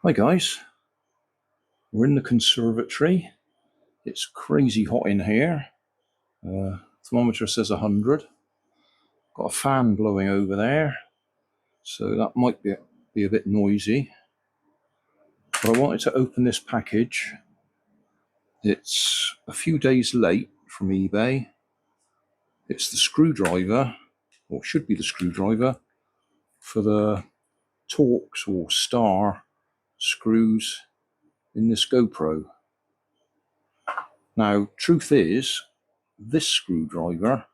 Hi guys, we're in the conservatory. It's crazy hot in here. Thermometer says 100. Got a fan blowing over there, so that might be a bit noisy. But I wanted to open this package. It's a few days late from eBay. It's the screwdriver, or should be the screwdriver, for the Torx or Star screws in this GoPro. Now, truth is, this screwdriver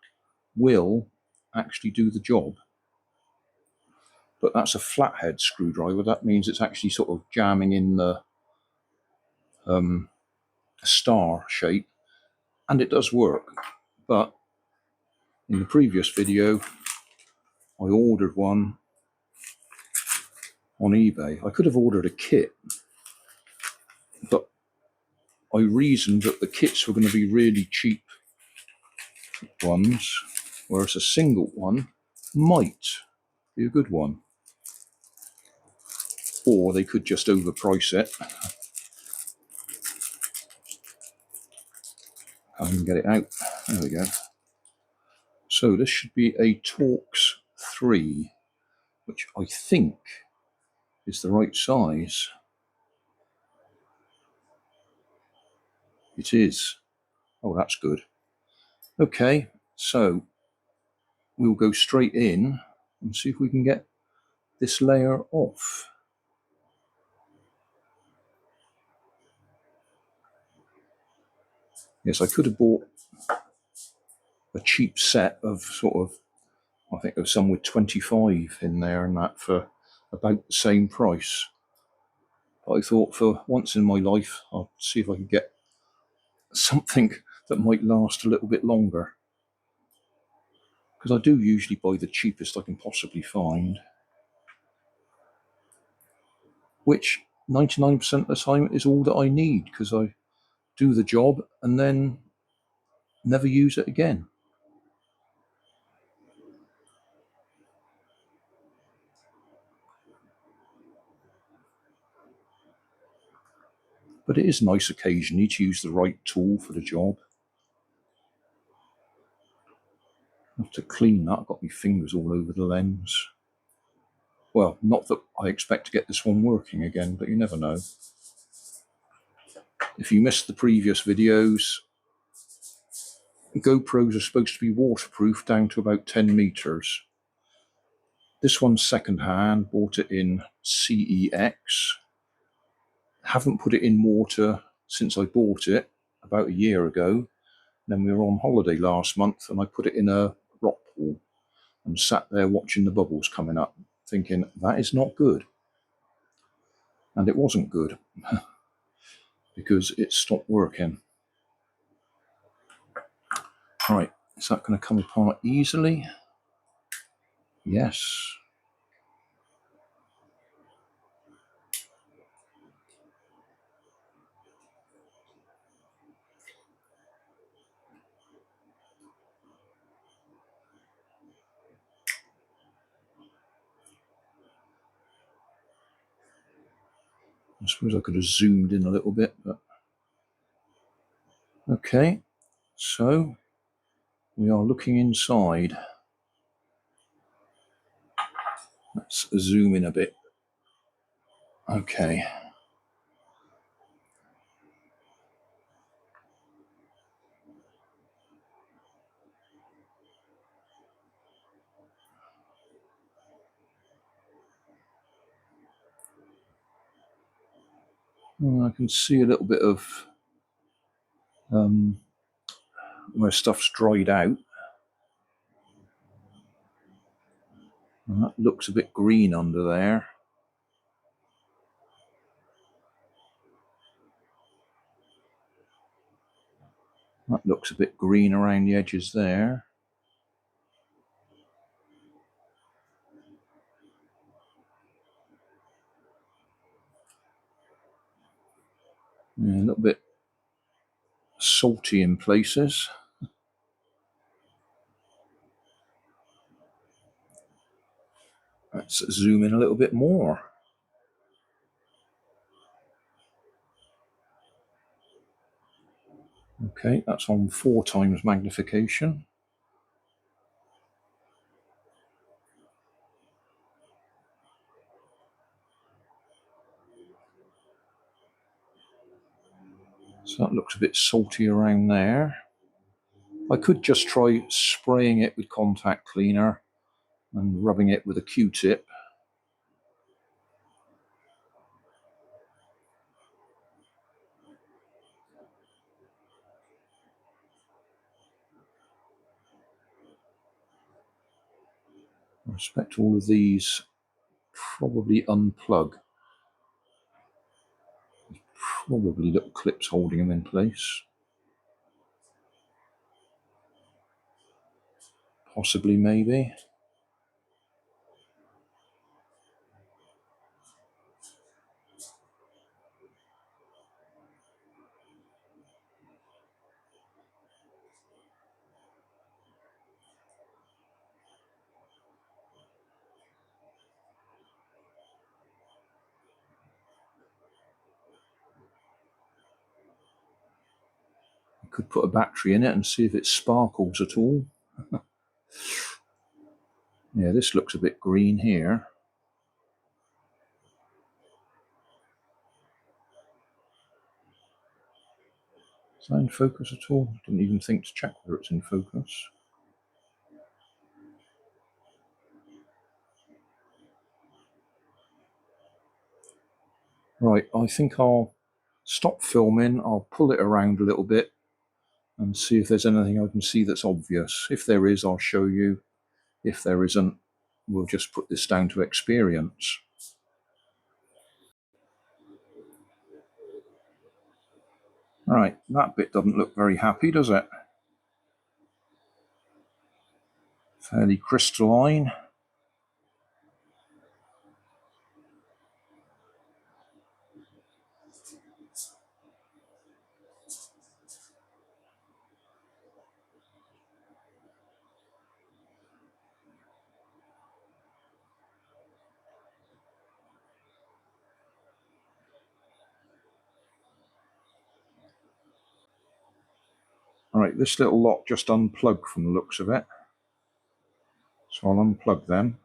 will actually do the job, but that's a flathead screwdriver. That means it's actually sort of jamming in the star shape, and it does work. But in the previous video I ordered one on eBay. I could have ordered a kit, but I reasoned that the kits were going to be really cheap ones, whereas a single one might be a good one. Or they could just overprice it. I can get it out. There we go. So this should be a Torx 3, which I think is the right size. It is. Oh, that's good. Okay, so we'll go straight in and see if we can get this layer off. Yes, I could have bought a cheap set of sort of, I think there was some with 25 in there and that for about the same price. But I thought for once in my life, I'll see if I can get something that might last a little bit longer. Because I do usually buy the cheapest I can possibly find, which 99% of the time is all that I need, because I do the job and then never use it again. But it is nice occasionally to use the right tool for the job. I have to clean that. I've got my fingers all over the lens. Well, not that I expect to get this one working again, but you never know. If you missed the previous videos, GoPros are supposed to be waterproof down to about 10 meters. This one's second hand, bought it in CEX. Haven't put it in water since I bought it about a year ago. Then we were on holiday last month and I put it in a rock pool and sat there watching the bubbles coming up, thinking that is not good. And it wasn't good because it stopped working. Right, is that going to come apart easily? Yes. I suppose I could have zoomed in a little bit, but okay, so we are looking inside. Let's zoom in a bit. Okay. I can see a little bit of where stuff's dried out. And that looks a bit green under there. That looks a bit green around the edges there. Yeah, a little bit salty in places. Let's zoom in a little bit more. Okay, that's on 4 times magnification. So that looks a bit salty around there. I could just try spraying it with contact cleaner and rubbing it with a Q-tip. I expect all of these probably unplug. Probably little clips holding them in place. Possibly, maybe. I could put a battery in it and see if it sparkles at all. Yeah, this looks a bit green here. Is that in focus at all? Didn't even think to check whether it's in focus. Right, I think I'll stop filming. I'll pull it around a little bit and see if there's anything I can see that's obvious. If there is, I'll show you. If there isn't, we'll just put this down to experience. Right, that bit doesn't look very happy, does it? Fairly crystalline. Right, this little lot just unplugged from the looks of it. So I'll unplug them.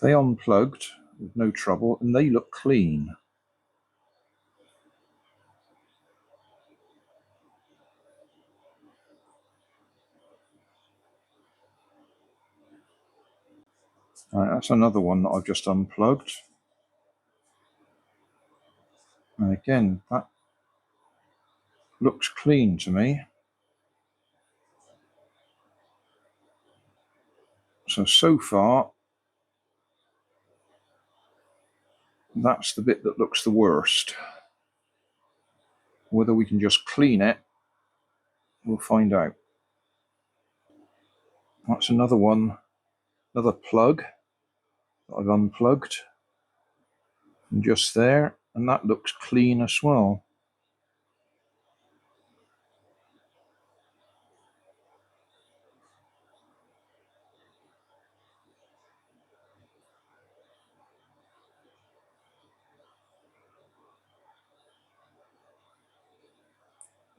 They unplugged with no trouble, and they look clean. Right, that's another one that I've just unplugged. And again, that looks clean to me. So far, that's the bit that looks the worst. Whether we can just clean it, we'll find out. That's another one, another plug that I've unplugged. And just there, and that looks clean as well.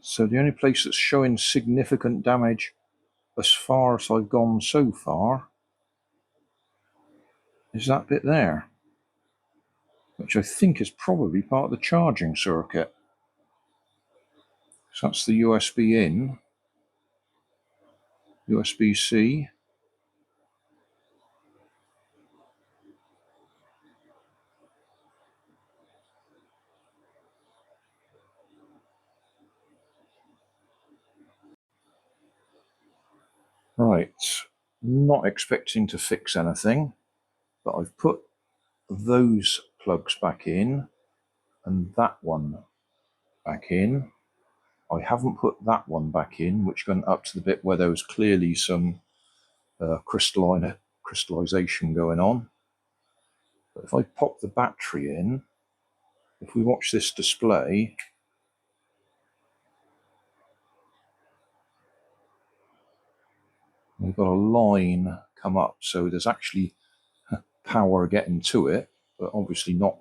So the only place that's showing significant damage as far as I've gone so far is that bit there, which I think is probably part of the charging circuit. So that's the USB in, USB-C. Right, not expecting to fix anything, but I've put those plugs back in and that one back in. I haven't put that one back in, which went up to the bit where there was clearly some crystallization going on. But if I pop the battery in, if we watch this display, we've got a line come up, so there's actually power getting to it, but obviously not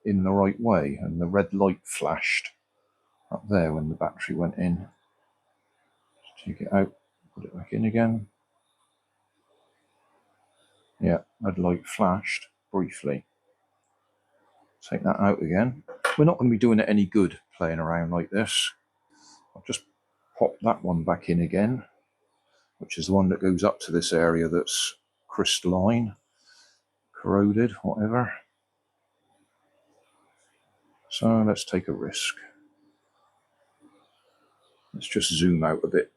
in the right way, and the red light flashed up there when the battery went in. Just take it out, put it back in again. Yeah, red light flashed briefly. Take that out again. We're not going to be doing it any good playing around like this. I'll just pop that one back in again, which is the one that goes up to this area that's crystalline, corroded, whatever. So let's take a risk. Let's just zoom out a bit.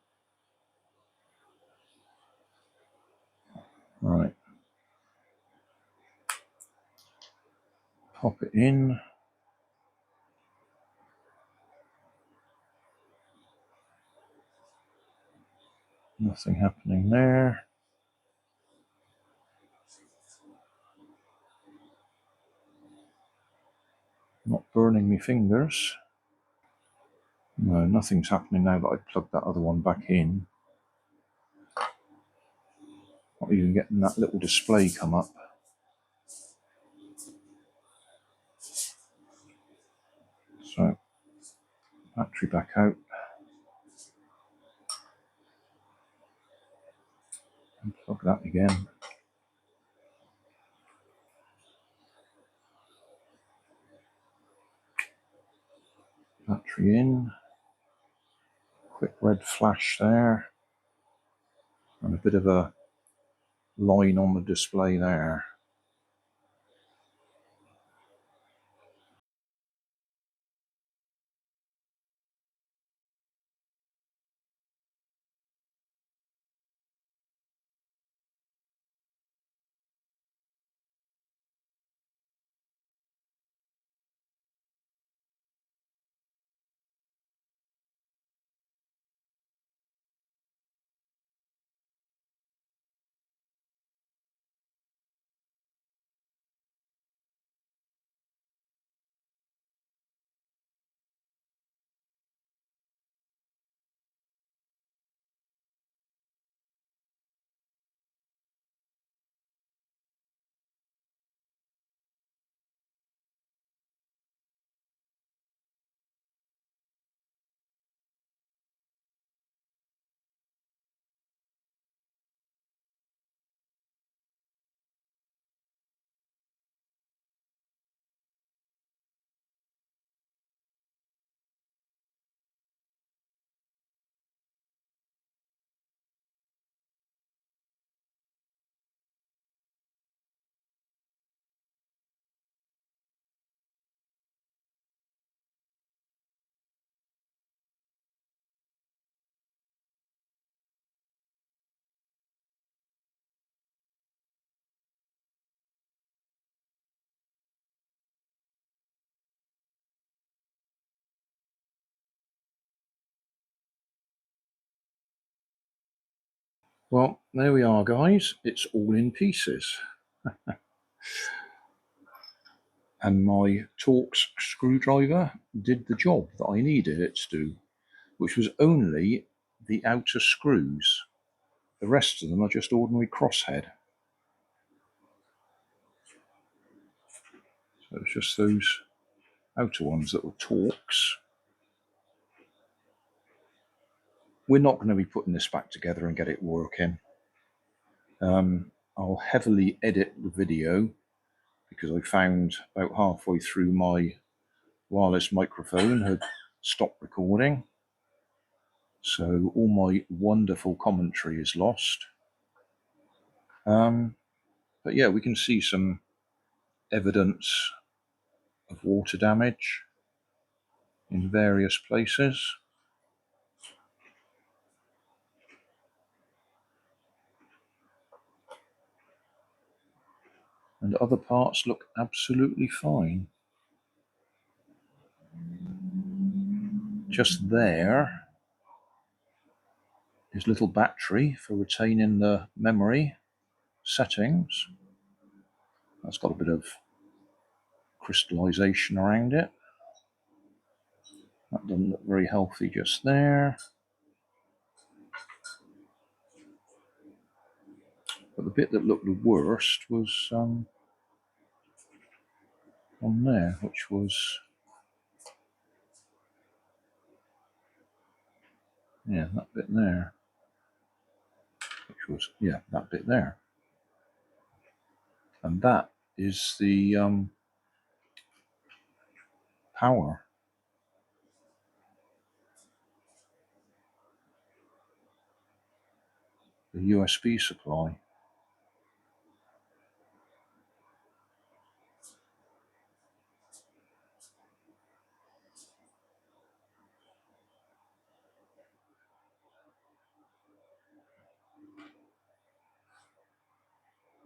Right. Pop it in. Nothing happening there. Not burning me fingers. No, nothing's happening now that I plugged that other one back in. Not even getting that little display come up. So, battery back out. And plug that again. Battery in. Quick red flash there. And a bit of a line on the display there. Well, there we are, guys. It's all in pieces. And my Torx screwdriver did the job that I needed it to do, which was only the outer screws. The rest of them are just ordinary crosshead. So it's just those outer ones that were Torx. We're not going to be putting this back together and get it working. I'll heavily edit the video because I found about halfway through my wireless microphone had stopped recording. So all my wonderful commentary is lost. But yeah, we can see some evidence of water damage in various places. And other parts look absolutely fine. Just there is a little battery for retaining the memory settings. That's got a bit of crystallization around it. That doesn't look very healthy just there. But the bit that looked the worst was on there, which was, yeah, that bit there, which was, yeah, that bit there. And that is the power. The USB supply.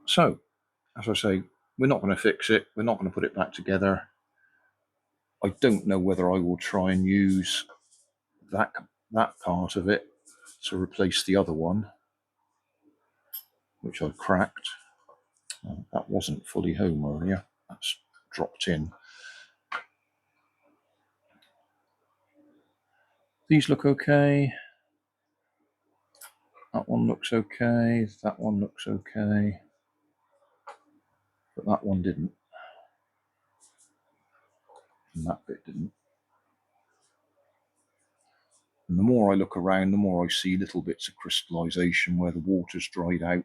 So, as I say, we're not going to fix it. We're not going to put it back together. I don't know whether I will try and use that part of it to replace the other one, which I cracked. That wasn't fully home earlier. That's dropped in. These look okay. That one looks okay. That one looks okay. But that one didn't. And that bit didn't. And the more I look around, the more I see little bits of crystallization where the water's dried out.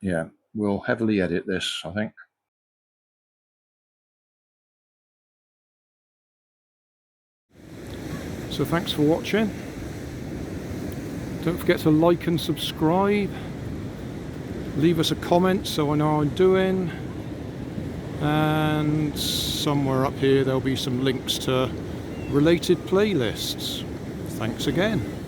Yeah, we'll heavily edit this, I think. So thanks for watching. Don't forget to like and subscribe. Leave us a comment so I know how I'm doing. And somewhere up here there'll be some links to related playlists. Thanks again.